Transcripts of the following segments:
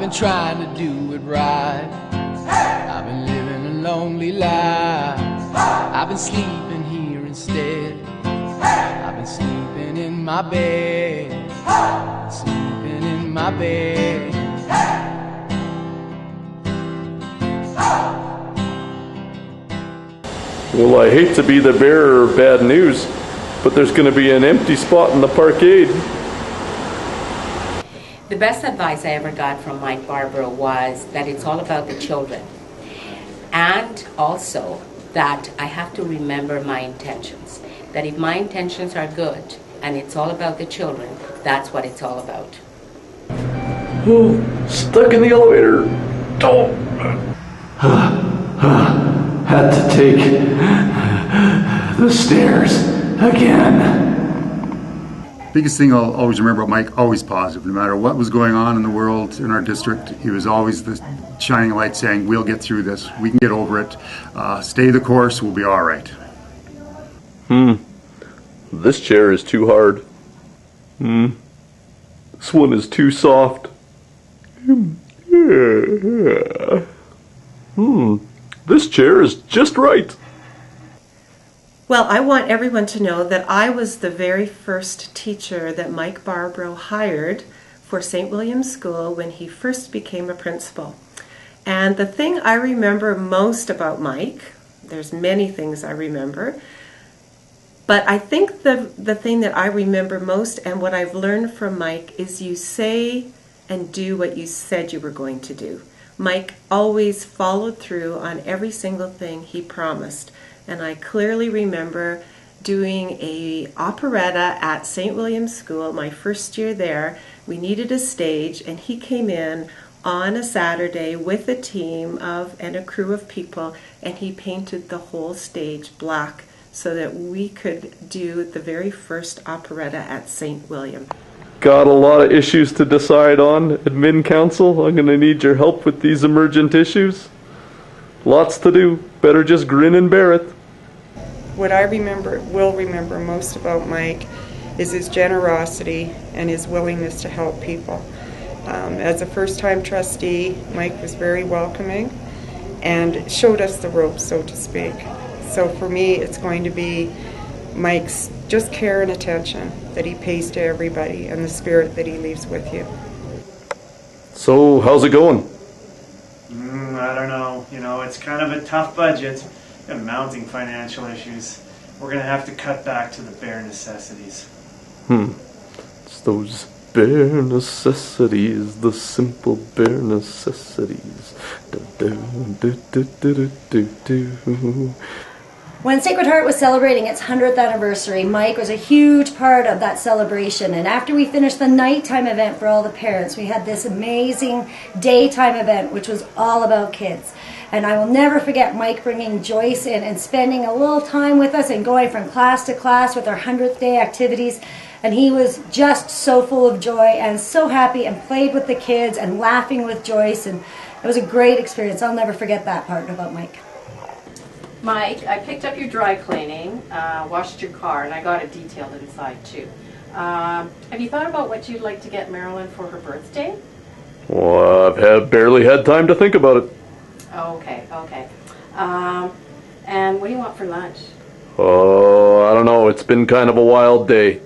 been trying to do it right. I've been living a lonely life. I've been sleeping here instead. I've been sleeping in my bed. Sleeping in my bed. Well, I hate to be the bearer of bad news, but there's going to be an empty spot in the parkade. The best advice I ever got from Mike Barbero was that it's all about the children. And also that I have to remember my intentions. That if my intentions are good and it's all about the children, that's what it's all about. Oh, stuck in the elevator. Don't. Had to take the stairs again. Biggest thing I'll always remember about Mike, always positive. No matter what was going on in the world, in our district, he was always the shining light saying, we'll get through this, we can get over it, stay the course, we'll be all right. This chair is too hard. This one is too soft. This chair is just right. Well, I want everyone to know that I was the very first teacher that Mike Barbero hired for St. William's School when he first became a principal. And the thing I remember most about Mike, there's many things I remember, but I think the thing that I remember most and what I've learned from Mike is you say and do what you said you were going to do. Mike always followed through on every single thing he promised. And I clearly remember doing an operetta at St. William's School, my first year there. We needed a stage, and he came in on a Saturday with a team and a crew of people, and he painted the whole stage black so that we could do the very first operetta at St. William. Got a lot of issues to decide on, Admin Council. I'm going to need your help with these emergent issues. Lots to do. Better just grin and bear it. What I will remember most about Mike is his generosity and his willingness to help people. As a first-time trustee, Mike was very welcoming and showed us the ropes, so to speak. So for me, it's going to be Mike's just care and attention that he pays to everybody and the spirit that he leaves with you. So, how's it going? I don't know. You know, it's kind of a tough budget. Got mounting financial issues. We're going to have to cut back to the bare necessities. It's those bare necessities, the simple bare necessities. When Sacred Heart was celebrating its 100th anniversary, Mike was a huge part of that celebration. And after we finished the nighttime event for all the parents, we had this amazing daytime event, which was all about kids. And I will never forget Mike bringing Joyce in and spending a little time with us and going from class to class with our 100th day activities. And he was just so full of joy and so happy and played with the kids and laughing with Joyce. And it was a great experience. I'll never forget that part about Mike. Mike, I picked up your dry cleaning, washed your car, and I got it detailed inside too. Have you thought about what you'd like to get Marilyn for her birthday? Well, I've barely had time to think about it. Okay. And what do you want for lunch? Oh, I don't know. It's been kind of a wild day.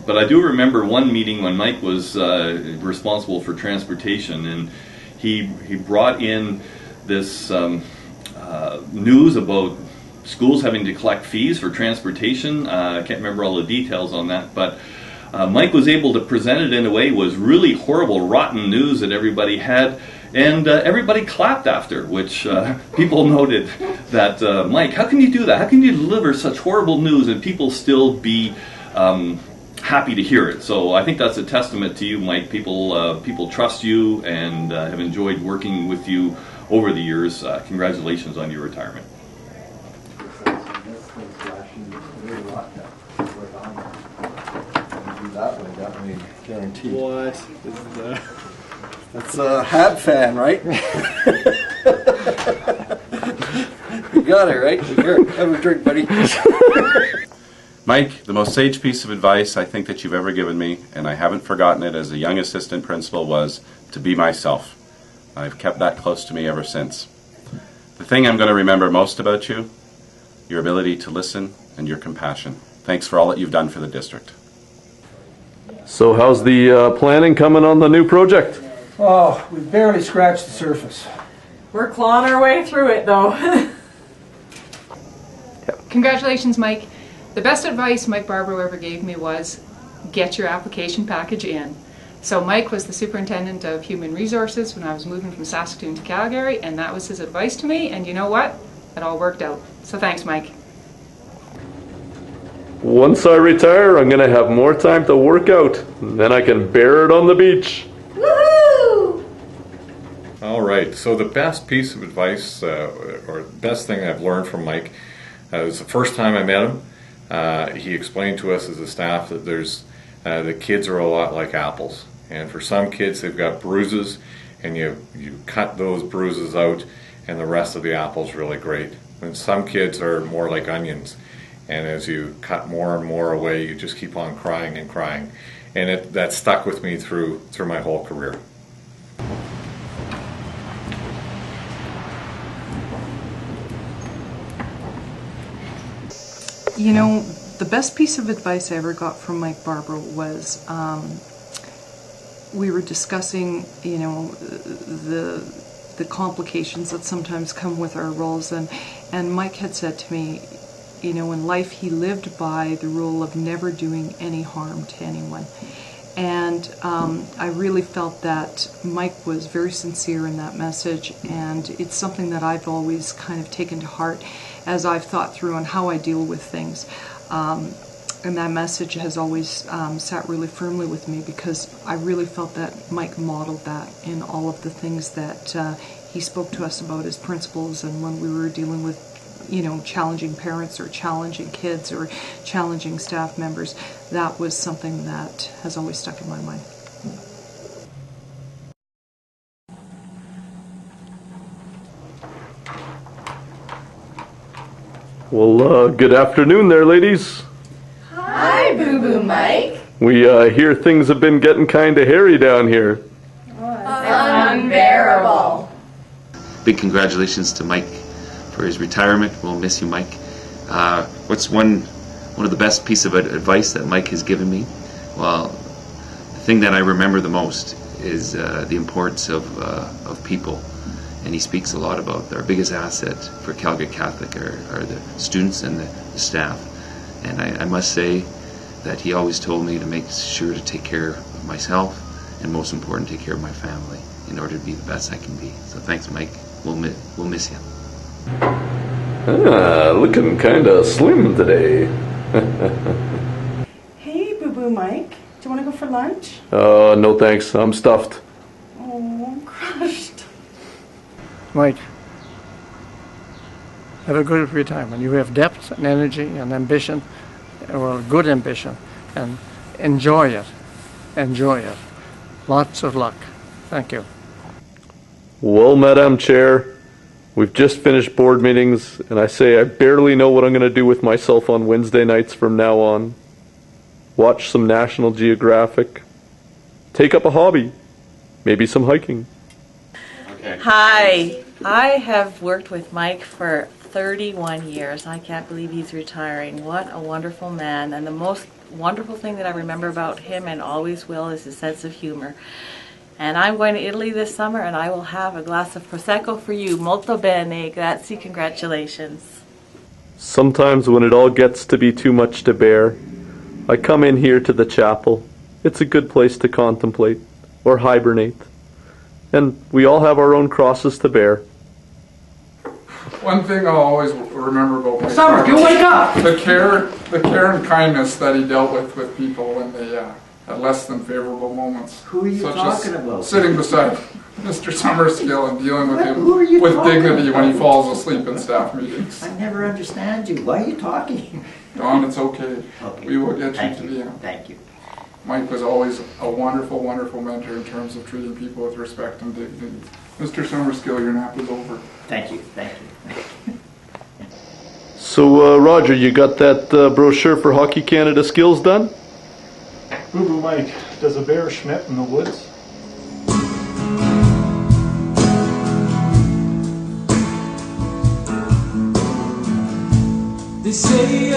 But I do remember one meeting when Mike was responsible for transportation, and he brought in this news about schools having to collect fees for transportation. I can't remember all the details on that, but Mike was able to present it in a way was really horrible, rotten news that everybody had, and everybody clapped after, which people noted that, Mike, how can you do that? How can you deliver such horrible news and people still be happy to hear it? So I think that's a testament to you, Mike. People trust you and have enjoyed working with you over the years. Congratulations on your retirement. That one definitely guaranteed. What? That's a hat fan, right? You got it, right? Here, have a drink, buddy. Mike, the most sage piece of advice I think that you've ever given me, and I haven't forgotten it as a young assistant principal, was to be myself. I've kept that close to me ever since. The thing I'm going to remember most about you, your ability to listen and your compassion. Thanks for all that you've done for the district. So how's the planning coming on the new project? Oh, we've barely scratched the surface. We're clawing our way through it, though. Congratulations, Mike. The best advice Mike Barbero ever gave me was, get your application package in. So Mike was the superintendent of human resources when I was moving from Saskatoon to Calgary, and that was his advice to me, and you know what? It all worked out. So thanks, Mike. Once I retire, I'm going to have more time to work out, and then I can bear it on the beach. Woohoo! All right, so the best piece of advice, or the best thing I've learned from Mike, was the first time I met him. He explained to us as a staff that the kids are a lot like apples, and for some kids they've got bruises, and you cut those bruises out, and the rest of the apple's really great. And some kids are more like onions, and as you cut more and more away, you just keep on crying and crying, and that stuck with me through my whole career. You know, the best piece of advice I ever got from Mike Barbero was we were discussing, you know, the complications that sometimes come with our roles, and Mike had said to me, you know, in life he lived by the rule of never doing any harm to anyone. And I really felt that Mike was very sincere in that message, and it's something that I've always kind of taken to heart as I've thought through on how I deal with things. And that message has always sat really firmly with me, because I really felt that Mike modeled that in all of the things that he spoke to us about as principals, and when we were dealing with, you know, challenging parents or challenging kids or challenging staff members. That was something that has always stuck in my mind. Well, good afternoon there, ladies. Hi, Boo Boo Mike. We hear things have been getting kind of hairy down here. Unbearable. Big congratulations to Mike for his retirement. We'll miss you, Mike. What's one of the best piece of advice that Mike has given me? Well, the thing that I remember the most is the importance of people. And he speaks a lot about our biggest asset for Calgary Catholic are the students and the staff. And I must say that he always told me to make sure to take care of myself, and most important, take care of my family in order to be the best I can be. So thanks, Mike. We'll miss you. Looking kind of slim today. Hey, Boo Boo Mike. Do you want to go for lunch? No thanks. I'm stuffed. Oh, I'm crushed. Mike, have a good retirement. You have depth and energy and ambition, well, good ambition, and enjoy it. Enjoy it. Lots of luck. Thank you. Well, Madam Chair, we've just finished board meetings, and I say I barely know what I'm going to do with myself on Wednesday nights from now on. Watch some National Geographic. Take up a hobby. Maybe some hiking. Okay. Hi. I have worked with Mike for 31 years. I can't believe he's retiring. What a wonderful man. And the most wonderful thing that I remember about him, and always will, is his sense of humor. And I'm going to Italy this summer, and I will have a glass of Prosecco for you. Molto bene. Grazie. Congratulations. Sometimes when it all gets to be too much to bear, I come in here to the chapel. It's a good place to contemplate or hibernate. And we all have our own crosses to bear. One thing I'll always remember about Mike Summer, Barbero, you wake up! The care and kindness that he dealt with people when they had less than favorable moments. Who are you talking about? Sitting beside Mr. Summerskill and dealing with Who are you him with talking dignity about? when he falls asleep in staff meetings. I never understand you. Why are you talking? Don, it's okay. Okay. We will get Thank you to you. the end. Thank you. Mike was always a wonderful, wonderful mentor in terms of treating people with respect and dignity. Mr. Summerskill, your nap is over. Thank you. Thank you. So, Roger, you got that brochure for Hockey Canada Skills done? Boo Boo Mike, does a bear schmidt in the woods? They say